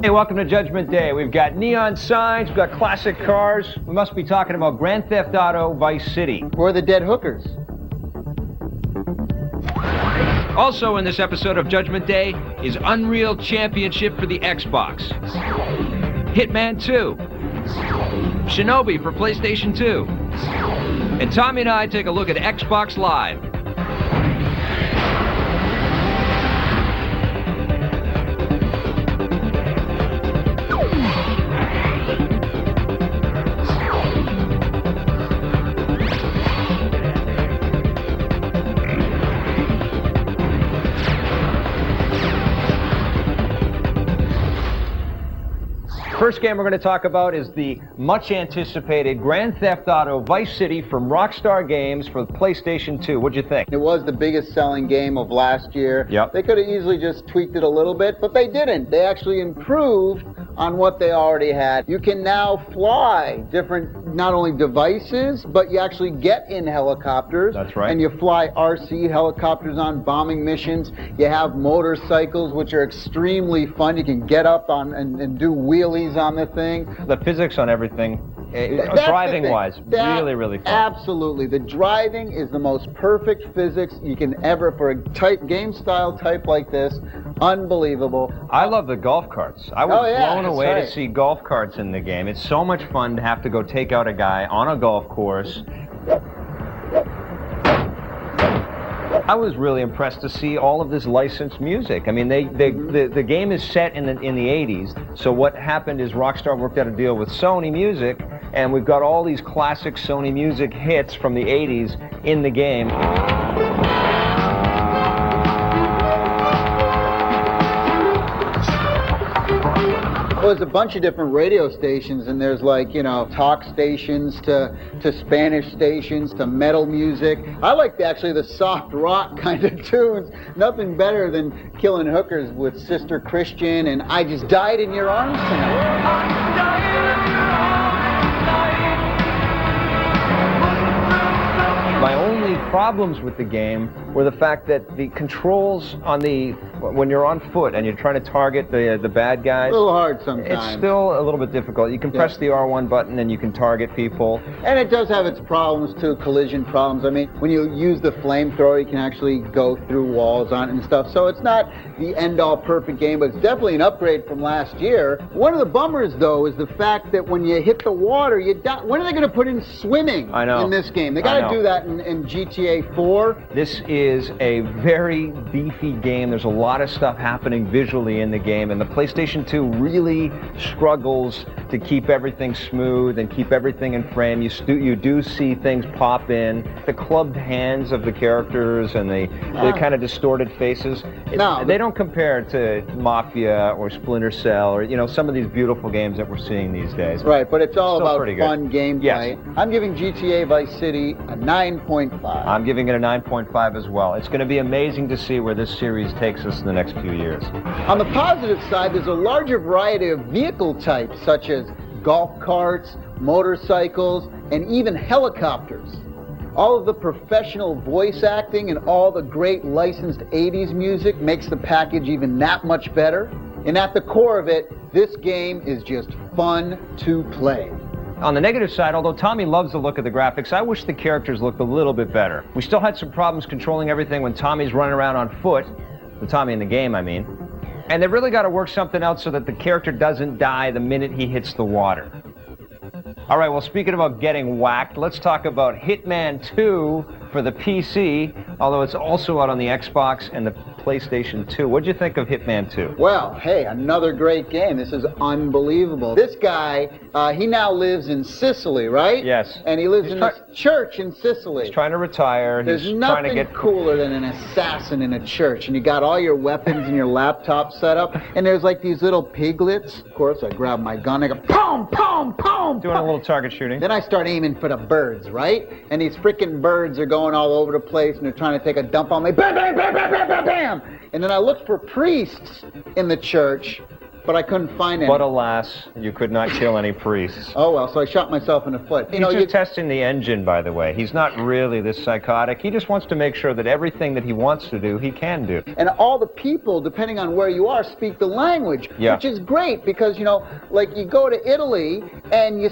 Hey, welcome to Judgment Day. We've got neon signs, we've got classic cars. We must be talking about Grand Theft Auto Vice City. Or the dead hookers. Also in this episode of Judgment Day is Unreal Championship for the Xbox, Hitman 2, Shinobi for PlayStation 2, and Tommy and I take a look at Xbox Live. First game we're going to talk about is the much anticipated Grand Theft Auto Vice City from Rockstar Games for the PlayStation 2. What'd you think? It was the biggest selling game of last year. Yep. They could have easily just tweaked it a little bit, but they didn't. They actually improved on what they already had. You can now fly different, not only devices, but you actually get in helicopters. That's right. And you fly RC helicopters on bombing missions. You have motorcycles, which are extremely fun. You can get up on and do wheelies on the thing. The physics on everything, driving-wise, really fun. Absolutely. The driving is the most perfect physics you can ever, for a game-style type like this, unbelievable. I love the golf carts. I was blown away right. to see golf carts in the game. It's so much fun to have to go take out a guy on a golf course. I was really impressed to see all of this licensed music. I mean, the game is set in the 80s, so what happened is Rockstar worked out a deal with Sony Music, and we've got all these classic Sony Music hits from the 80s in the game. Well, there's a bunch of different radio stations, and there's like, you know, talk stations to Spanish stations to metal music. I like actually the soft rock kind of tunes. Nothing better than killing hookers with Sister Christian and I Just Died in Your Arms Tonight. My only problems with the game were the fact that the controls on when you're on foot and you're trying to target the bad guys, A little hard sometimes. it's still a little bit difficult. You can press the R1 button and you can target people. And it does have its problems too, collision problems. I mean, when you use the flamethrower, you can actually go through walls on it and stuff. So it's not the end-all perfect game, but it's definitely an upgrade from last year. One of the bummers, though, is the fact that when you hit the water, when are they going to put in swimming in this game? They got to do that in GTA 4. This is a very beefy game. There's a lot of stuff happening visually in the game, and the PlayStation 2 really struggles to keep everything smooth and keep everything in frame. You do see things pop in. The clubbed hands of the characters and the kind of distorted faces, they don't compare to Mafia or Splinter Cell or, you know, some of these beautiful games that we're seeing these days. Right, but it's all about pretty fun gameplay. Yes. I'm giving GTA Vice City a 9.5. I'm giving it a 9.5 as well. It's going to be amazing to see where this series takes us in the next few years. On the positive side, there's a larger variety of vehicle types, such as golf carts, motorcycles, and even helicopters. All of the professional voice acting and all the great licensed 80s music makes the package even that much better. And at the core of it, this game is just fun to play. On the negative side, although Tommy loves the look of the graphics, I wish the characters looked a little bit better. We still had some problems controlling everything when Tommy's running around on foot. The Tommy in the game, I mean. And they really got to work something out so that the character doesn't die the minute he hits the water. All right, well, speaking about getting whacked, let's talk about Hitman 2 for the PC, although it's also out on the Xbox and the PlayStation 2. What'd you think of Hitman 2? Well, hey, another great game. This is unbelievable. This guy, he now lives in Sicily, right? Yes. And he lives in this church in Sicily. He's trying to retire. There's nothing cooler than an assassin in a church, and you got all your weapons and your laptop set up, and there's like these little piglets. Of course, I grab my gun, I go, pom, pom, pom, doing a little target shooting. Then I start aiming for the birds, right? And these freaking birds are going all over the place, and they're trying to take a dump on me. Bam, bam, bam, bam, bam, bam, bam. And then I look for priests in the church, but I couldn't find any. But alas, you could not kill any priests. Oh well, so I shot myself in the foot. He's just testing the engine, by the way. He's not really this psychotic. He just wants to make sure that everything that he wants to do, he can do. And all the people, depending on where you are, speak the language, which is great because, you know, like you go to Italy and they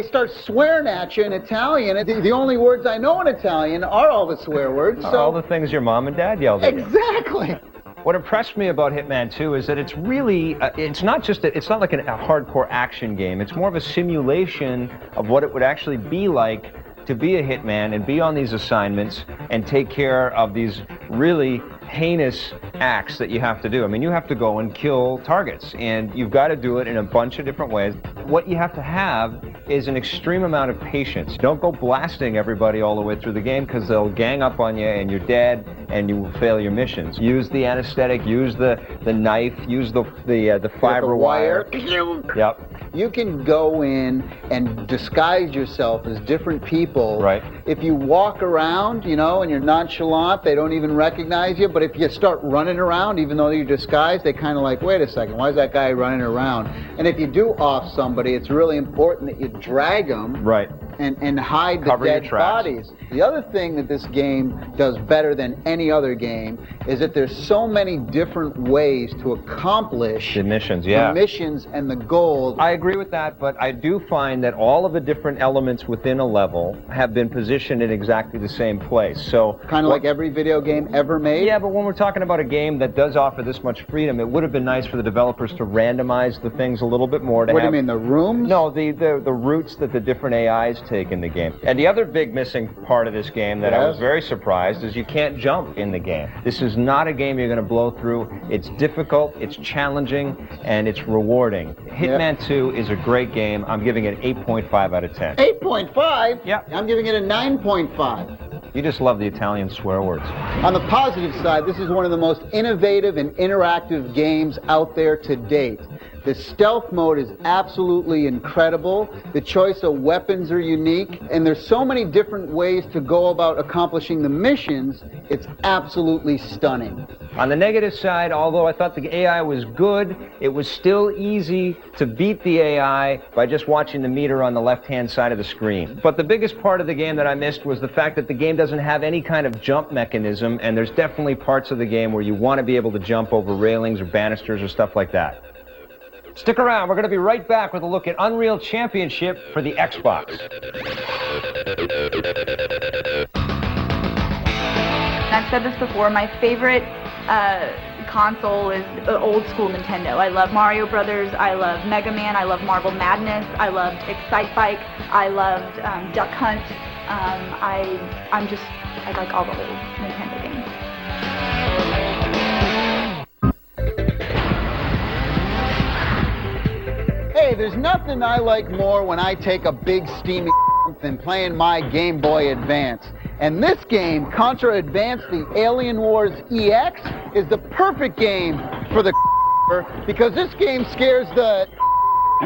start swearing at you in Italian. The only words I know in Italian are all the swear words. So all the things your mom and dad yelled at you. Exactly. What impressed me about Hitman 2 is that it's really, it's not like a hardcore action game. It's more of a simulation of what it would actually be like to be a hitman and be on these assignments and take care of these really heinous acts that you have to do. I mean, you have to go and kill targets, and you've got to do it in a bunch of different ways. What you have to have is an extreme amount of patience. Don't go blasting everybody all the way through the game because they'll gang up on you and you're dead and you will fail your missions. Use the anesthetic, use the knife, use the fiber wire. Yep. You can go in and disguise yourself as different people. Right. If you walk around, you know, and you're nonchalant, they don't even recognize you. But if you start running around, even though you're disguised, they kind of like, wait a second, why is that guy running around? And if you do off somebody, it's really important that you drag them. Right. And hide the dead bodies. The other thing that this game does better than any other game is that there's so many different ways to accomplish the missions, yeah. The missions and the goals. I agree with that, but I do find that all of the different elements within a level have been positioned in exactly the same place. So kind of like every video game ever made? Yeah, but when we're talking about a game that does offer this much freedom, it would have been nice for the developers to randomize the things a little bit more. What do you mean, the rooms? No, the routes that the different AIs take in the game. And the other big missing part of this game that I was very surprised is you can't jump in the game. This is not a game you're going to blow through. It's difficult, it's challenging, and it's rewarding. Hitman 2 is a great game. I'm giving it 8.5 out of 10. 8.5? Yeah. I'm giving it a 9.5. You just love the Italian swear words. On the positive side, this is one of the most innovative and interactive games out there to date. The stealth mode is absolutely incredible. The choice of weapons are unique, and there's so many different ways to go about accomplishing the missions. It's absolutely stunning. On the negative side, although I thought the AI was good, it was still easy to beat the AI by just watching the meter on the left-hand side of the screen. But the biggest part of the game that I missed was the fact that the game doesn't have any kind of jump mechanism, and there's definitely parts of the game where you want to be able to jump over railings or banisters or stuff like that. Stick around, we're going to be right back with a look at Unreal Championship for the Xbox. I've said this before, my favorite console is the old school Nintendo. I love Mario Brothers, I love Mega Man, I love Marble Madness, I loved Excite Bike, I loved Duck Hunt. I like all the old Nintendo games. Hey, there's nothing I like more when I take a big steamy than playing my Game Boy Advance. And this game, Contra Advance The Alien Wars EX, is the perfect game for the because this game scares the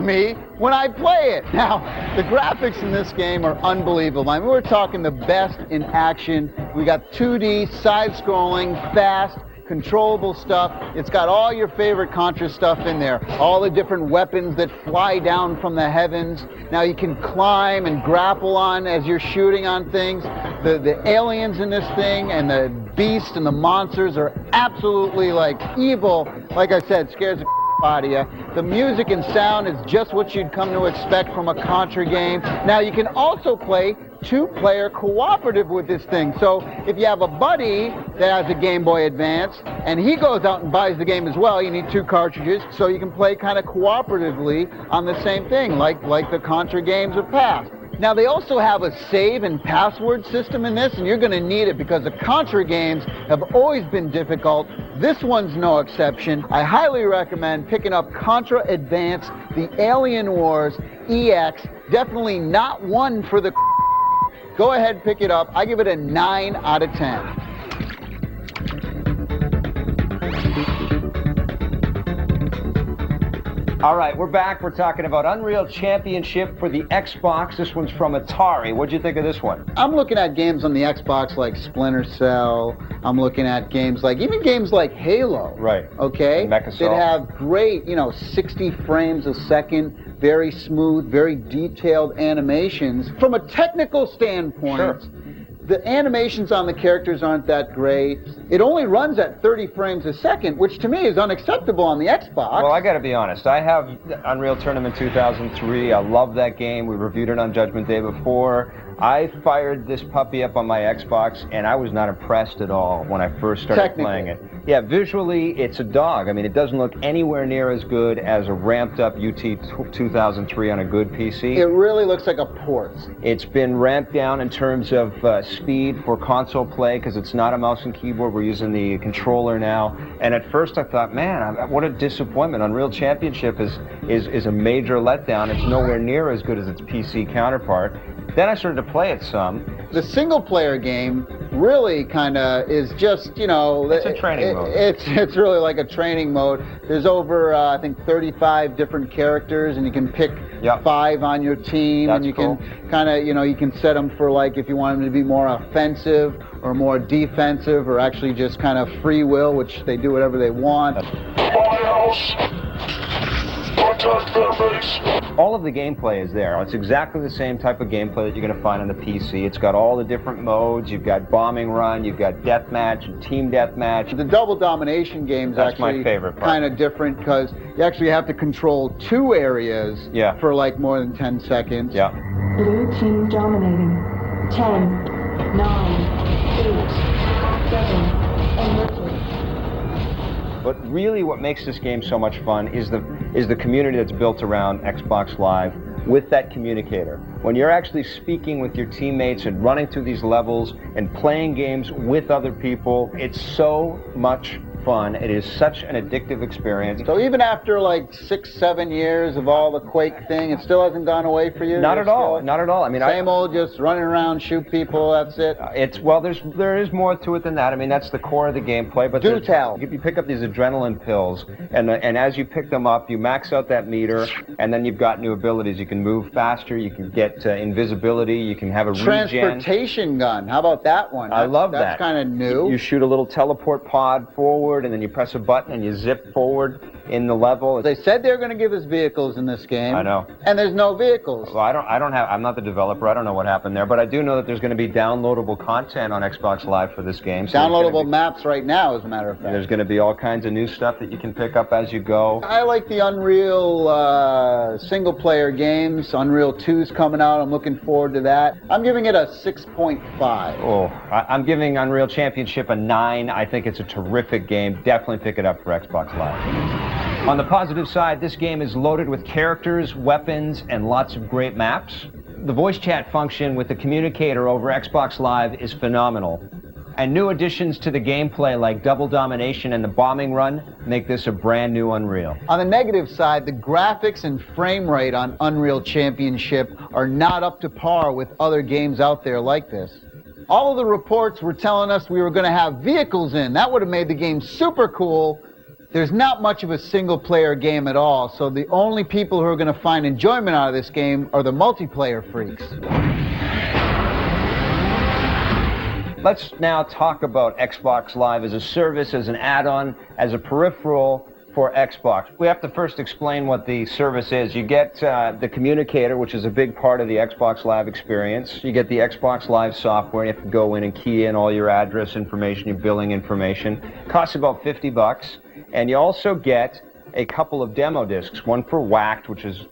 me when I play it. Now, the graphics in this game are unbelievable. I mean, we're talking the best in action. We got 2D, side-scrolling, fast, controllable stuff. It's got all your favorite Contra stuff in there. All the different weapons that fly down from the heavens. Now you can climb and grapple on as you're shooting on things. The aliens in this thing and the beasts and the monsters are absolutely like evil. Like I said, scares the out of you. The music and sound is just what you'd come to expect from a Contra game. Now you can also play two-player cooperative with this thing. So if you have a buddy that has a Game Boy Advance and he goes out and buys the game as well, you need two cartridges, so you can play kind of cooperatively on the same thing, like the Contra games of past. Now they also have a save and password system in this, and you're going to need it because the Contra games have always been difficult. This one's no exception. I highly recommend picking up Contra Advance The Alien Wars EX. Definitely not one for the Go ahead, pick it up. I give it a 9 out of 10. All right, we're back. We're talking about Unreal Championship for the Xbox. This one's from Atari. What'd you think of this one? I'm looking at games on the Xbox like Splinter Cell. I'm looking at games like, even games like Halo. Right. Okay? And Mecha Assault. That have great, 60 frames a second, very smooth, very detailed animations. From a technical standpoint, Sure. The animations on the characters aren't that great. It only runs at 30 frames a second, which to me is unacceptable on the Xbox. Well, I got to be honest. I have Unreal Tournament 2003. I love that game. We reviewed it on Judgment Day before. I fired this puppy up on my Xbox, and I was not impressed at all when I first started playing it. Yeah, visually, it's a dog. I mean, it doesn't look anywhere near as good as a ramped-up UT 2003 on a good PC. It really looks like a port. It's been ramped down in terms of speed for console play, because it's not a mouse and keyboard. We're using the controller now. And at first I thought, man, what a disappointment. Unreal Championship is a major letdown. It's nowhere near as good as its PC counterpart. Then I started to play it some. The single-player game really kind of is just, It's a training mode. It's really like a training mode. There's over, I think, 35 different characters, and you can pick 5 on your team. That's and you cool. can kind of, you can set them for, like, if you want them to be more offensive or more defensive, or actually just kind of free will, which they do whatever they want. All of the gameplay is there. It's exactly the same type of gameplay that you're going to find on the PC. It's got all the different modes. You've got bombing run, you've got deathmatch and team deathmatch. The double domination game's That's actually my favorite part. kind of different, because you actually have to control 2 areas for like more than 10 seconds. Yeah. Blue team dominating. 10, 9, 8, 7, and looking. But really what makes this game so much fun is the community that's built around Xbox Live with that communicator. When you're actually speaking with your teammates and running through these levels and playing games with other people, it's so much fun. It is such an addictive experience. So even after like 6, 7 years of all the Quake thing, it still hasn't gone away for you? Not at all. Not at all. I mean, same old, just running around, shoot people. That's it. There is more to it than that. I mean, that's the core of the gameplay. But do tell. You pick up these adrenaline pills, and as you pick them up, you max out that meter, and then you've got new abilities. You can move faster. You can get invisibility. You can have a transportation gun. How about that one? I love that. That's kind of new. You shoot a little teleport pod forward, and then you press a button and you zip forward in the level. They said they're going to give us vehicles in this game. I know. And there's no vehicles. Well, I'm not the developer. I don't know what happened there, but I do know that there's going to be downloadable content on Xbox Live for this game. So downloadable maps right now, as a matter of fact. There's going to be all kinds of new stuff that you can pick up as you go. I like the Unreal single-player games. Unreal 2's coming out. I'm looking forward to that. I'm giving it a 6.5. Oh, I'm giving Unreal Championship a 9. I think it's a terrific game. Definitely pick it up for Xbox Live. On the positive side, this game is loaded with characters, weapons, and lots of great maps. The voice chat function with the communicator over Xbox Live is phenomenal. And new additions to the gameplay like double domination and the bombing run make this a brand new Unreal. On the negative side, the graphics and frame rate on Unreal Championship are not up to par with other games out there like this. All of the reports were telling us we were going to have vehicles in. That would have made the game super cool. There's not much of a single-player game at all, so the only people who are going to find enjoyment out of this game are the multiplayer freaks. Let's now talk about Xbox Live as a service, as an add-on, as a peripheral for Xbox. We have to first explain what the service is. You get the communicator, which is a big part of the Xbox Live experience. You get the Xbox Live software. You have to go in and key in all your address information, your billing information. It costs about $50. And you also get a couple of demo discs, one for Whacked, which is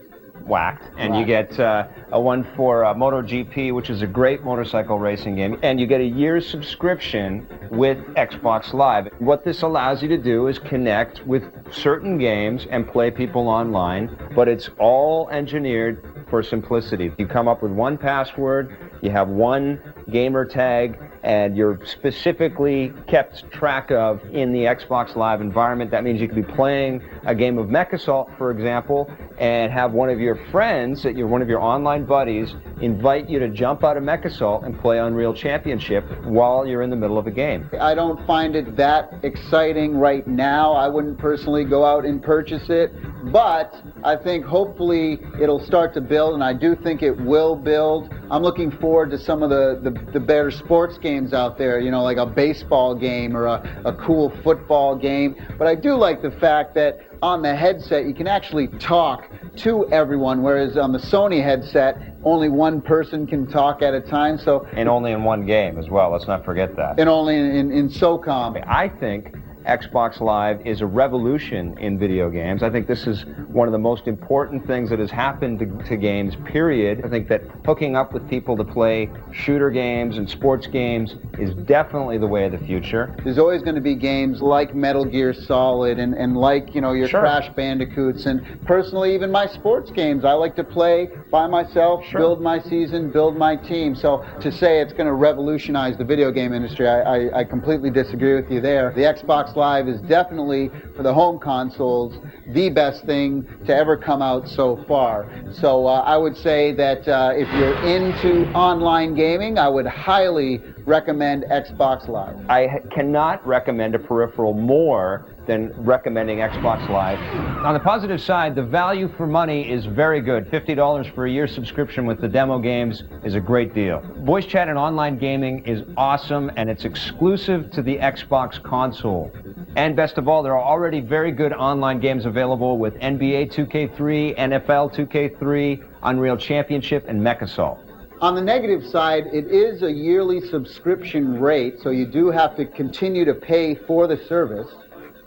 Whacked, and you get a one for MotoGP, which is a great motorcycle racing game, and you get a year's subscription with Xbox Live. What this allows you to do is connect with certain games and play people online, but it's all engineered for simplicity. You come up with one password, you have one gamer tag, and you're specifically kept track of in the Xbox Live environment. That means you could be playing a game of Mecha Assault, for example, and have one of your friends, one of your online buddies, invite you to jump out of Mecha Assault and play Unreal Championship while you're in the middle of a game. I don't find it that exciting right now. I wouldn't personally go out and purchase it, but I think hopefully it'll start to build, and I do think it will build. I'm looking forward to some of the better sports games out there, you know, like a baseball game or a cool football game. But I do like the fact that on the headset you can actually talk to everyone, whereas on the Sony headset only one person can talk at a time. So And only in one game as well, let's not forget that. and only in SOCOM. I think Xbox Live is a revolution in video games. I think this is one of the most important things that has happened to games, period. I think that hooking up with people to play shooter games and sports games is definitely the way of the future. There's always going to be games like Metal Gear Solid and like, you know, your Sure. Crash Bandicoots, and personally even my sports games I like to play by myself, Sure. build my season, build my team. So to say it's going to revolutionize the video game industry, I completely disagree with you there. The Xbox Live is definitely, for the home consoles, the best thing to ever come out so far. So I would say that if you're into online gaming, I would highly recommend Xbox Live. I cannot recommend a peripheral more than recommending Xbox Live. On the positive side, the value for money is very good. $50 for a year subscription with the demo games is a great deal. Voice chat and online gaming is awesome, and it's exclusive to the Xbox console. And best of all, there are already very good online games available with NBA 2K3, NFL 2K3, Unreal Championship, and Mech Assault. On the negative side, it is a yearly subscription rate, so you do have to continue to pay for the service.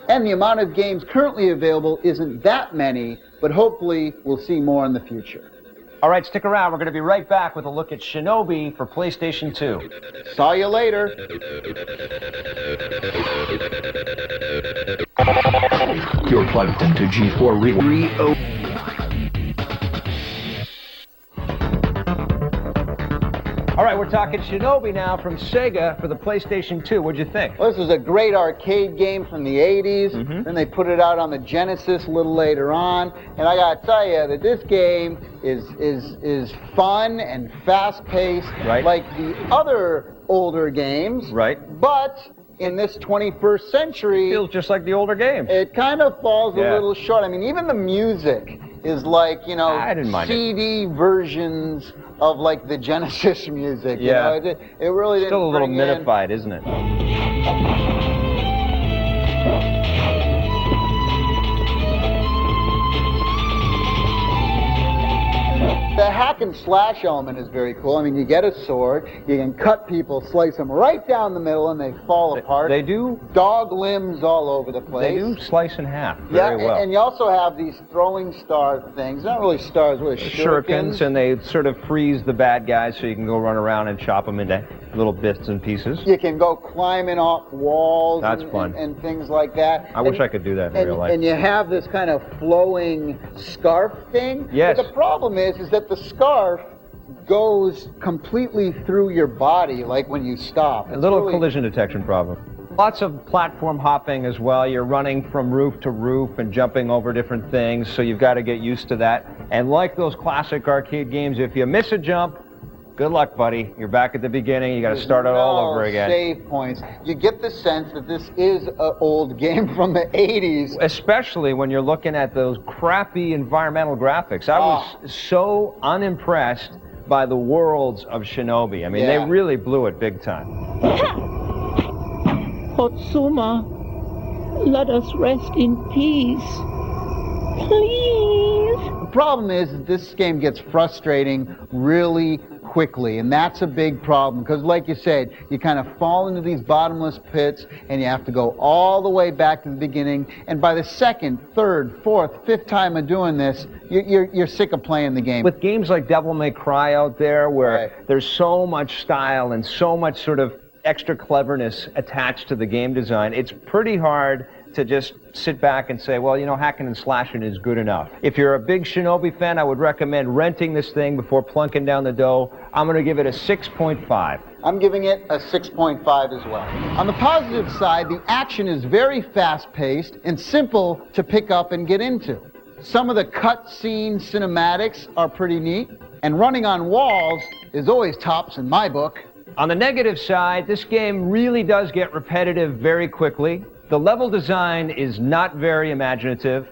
And the amount of games currently available isn't that many, but hopefully we'll see more in the future. All right, stick around. We're going to be right back with a look at Shinobi for PlayStation 2. Saw you later. You're plugged into G4 Reo. All right, we're talking Shinobi now from Sega for the PlayStation 2. What'd you think? Well, this is a great arcade game from the 80s. Then they put it out on the Genesis a little later on. And I gotta tell you that this game is fun and fast-paced, Right. like the other older games. Right. But in this 21st century, Feels just like the older games. it kind of falls Yeah. a little short. I mean, even the music is like, you know, I didn't mind it. CD versions of like the Genesis music. Yeah. You know, it really Still a didn't little bring in. minified, isn't it? The hack and slash element is very cool. I mean, you get a sword, you can cut people, slice them right down the middle, and they fall apart. They do. Dog limbs all over the place. They do slice in half Yeah, very well. and you also have these throwing star things. Not really stars, what are Shurikens, and they sort of freeze the bad guys so you can go run around and chop them into little bits and pieces. You can go climbing off walls. That's and, fun. and things like that. I wish I could do that in real life. And you have this kind of flowing scarf thing. Yes. But the problem is that the scarf goes completely through your body, like when you stop. A It's little really- collision detection problem. Lots of platform hopping as well. You're running from roof to roof and jumping over different things, so you've got to get used to that. And like those classic arcade games, if you miss a jump, good luck, buddy. You're back at the beginning. You got to There's start it all no over again. Save points. You get the sense that this is an old game from the 80s. Especially when you're looking at those crappy environmental graphics. I was so unimpressed by the worlds of Shinobi. I mean, Yeah. they really blew it big time. Hotsuma, let us rest in peace. Please. The problem is that this game gets frustrating really quickly, and that's a big problem because, like you said, you kind of fall into these bottomless pits and you have to go all the way back to the beginning, and by the second, third, fourth, fifth time of doing this, you're sick of playing the game. With games like Devil May Cry out there, where Right. there's so much style and so much sort of extra cleverness attached to the game design, it's pretty hard to just sit back and say, well, you know, hacking and slashing is good enough. If you're a big Shinobi fan, I would recommend renting this thing before plunking down the dough. I'm going to give it a 6.5. I'm giving it a 6.5 as well. On the positive side, the action is very fast-paced and simple to pick up and get into. Some of the cutscene cinematics are pretty neat, and running on walls is always tops in my book. On the negative side, this game really does get repetitive very quickly. The level design is not very imaginative,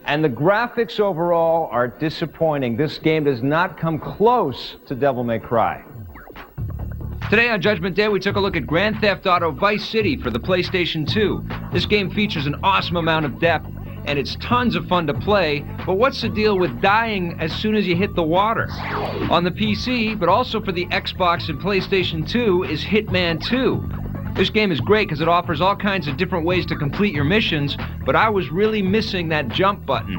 And the graphics overall are disappointing. This game does not come close to Devil May Cry. Today on Judgment Day, we took a look at Grand Theft Auto Vice City for the PlayStation 2. This game features an awesome amount of depth, and it's tons of fun to play, but what's the deal with dying as soon as you hit the water? On the PC, but also for the Xbox and PlayStation 2, is Hitman 2. This game is great because it offers all kinds of different ways to complete your missions, but I was really missing that jump button.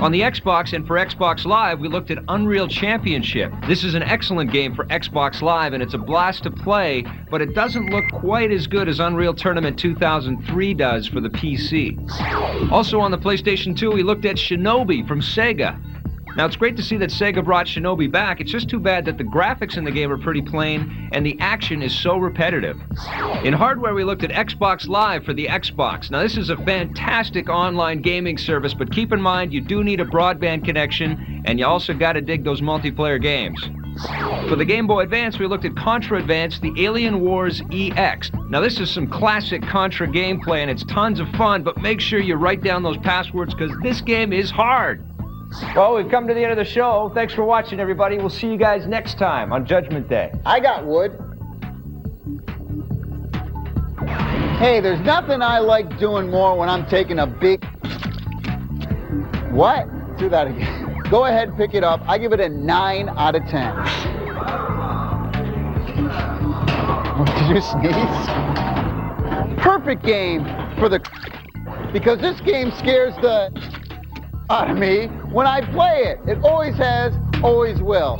On the Xbox and for Xbox Live, we looked at Unreal Championship. This is an excellent game for Xbox Live, and it's a blast to play, but it doesn't look quite as good as Unreal Tournament 2003 does for the PC. Also on the PlayStation 2, we looked at Shinobi from Sega. Now, it's great to see that Sega brought Shinobi back. It's just too bad that the graphics in the game are pretty plain and the action is so repetitive. In hardware, we looked at Xbox Live for the Xbox. Now, this is a fantastic online gaming service, but keep in mind you do need a broadband connection, and you also got to dig those multiplayer games. For the Game Boy Advance, we looked at Contra Advance, the Alien Wars EX. Now, this is some classic Contra gameplay, and it's tons of fun, but make sure you write down those passwords because this game is hard. Well, we've come to the end of the show. Thanks for watching, everybody. We'll see you guys next time on Judgment Day. I got wood. Hey, there's nothing I like doing more when I'm taking a big... What? Do that again. Go ahead, pick it up. I give it a 9 out of 10. Did you sneeze? Perfect game for the... Because this game scares the... out of me when I play it. It always has, always will.